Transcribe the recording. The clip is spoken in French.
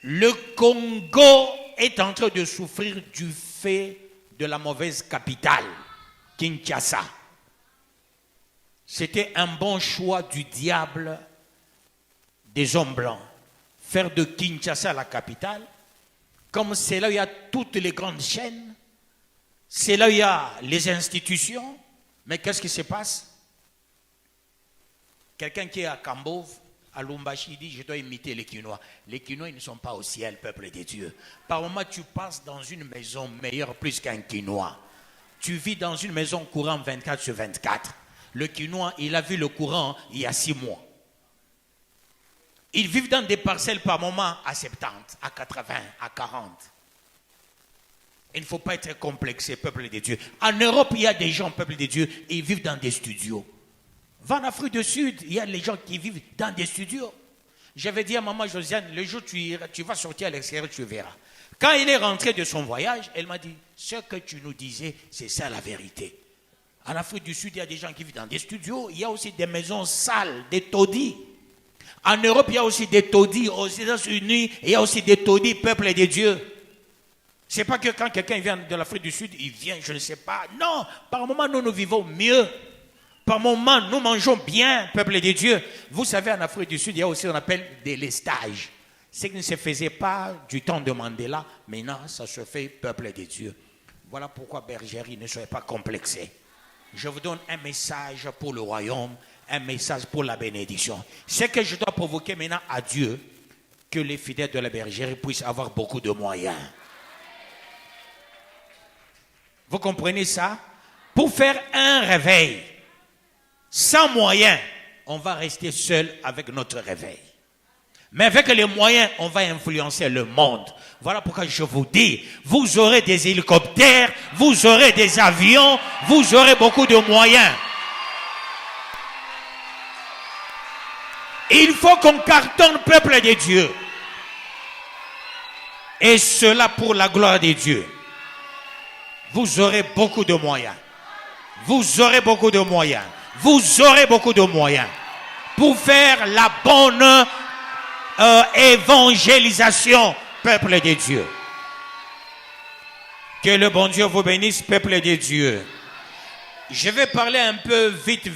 Le Congo est en train de souffrir du fait de la mauvaise capitale, Kinshasa. C'était un bon choix du diable des hommes blancs. Faire de Kinshasa la capitale, comme c'est là où il y a toutes les grandes chaînes, c'est là où il y a les institutions. Mais qu'est-ce qui se passe? Quelqu'un qui est à Kambove, à Lumbashi, dit, je dois imiter les Kinois. Les Kinois, ils ne sont pas au ciel, peuple de Dieu. Par moment, tu passes dans une maison meilleure plus qu'un Kinois. Tu vis dans une maison courant 24 sur 24. Le Kinois, il a vu le courant il y a 6 mois. Ils vivent dans des parcelles par moment à 70, à 80, à 40. Il ne faut pas être complexé, peuple de Dieu. En Europe, il y a des gens, peuple de Dieu, ils vivent dans des studios. Va en Afrique du Sud, il y a les gens qui vivent dans des studios. J'avais dit à maman Josiane, le jour où tu vas sortir à l'extérieur, tu verras. Quand il est rentré de son voyage, elle m'a dit, ce que tu nous disais, c'est ça la vérité. En Afrique du Sud, il y a des gens qui vivent dans des studios. Il y a aussi des maisons sales, des taudis. En Europe, il y a aussi des taudis. Aux États-Unis, il y a aussi des taudis, peuple de Dieu. C'est pas que quand quelqu'un vient de l'Afrique du Sud, il vient, je ne sais pas. Non, par moment, nous vivons mieux. Par moment, nous mangeons bien, peuple de Dieu. Vous savez, en Afrique du Sud, il y a aussi ce qu'on appelle des lestages. Ce qui ne se faisait pas du temps de Mandela, maintenant, ça se fait, peuple de Dieu. Voilà pourquoi, bergerie, ne soyez pas complexés. Je vous donne un message pour le royaume, un message pour la bénédiction. Ce que je dois provoquer maintenant à Dieu, que les fidèles de la bergerie puissent avoir beaucoup de moyens. Vous comprenez ça? Pour faire un réveil, sans moyens, on va rester seul avec notre réveil. Mais avec les moyens, on va influencer le monde. Voilà pourquoi je vous dis, vous aurez des hélicoptères, vous aurez des avions, vous aurez beaucoup de moyens. Il faut qu'on cartonne, peuple de Dieu. Et cela pour la gloire de Dieu. Vous aurez beaucoup de moyens. Vous aurez beaucoup de moyens. Vous aurez beaucoup de moyens pour faire la bonne évangélisation, peuple de Dieu. Que le bon Dieu vous bénisse, peuple de Dieu. Je vais parler un peu vite.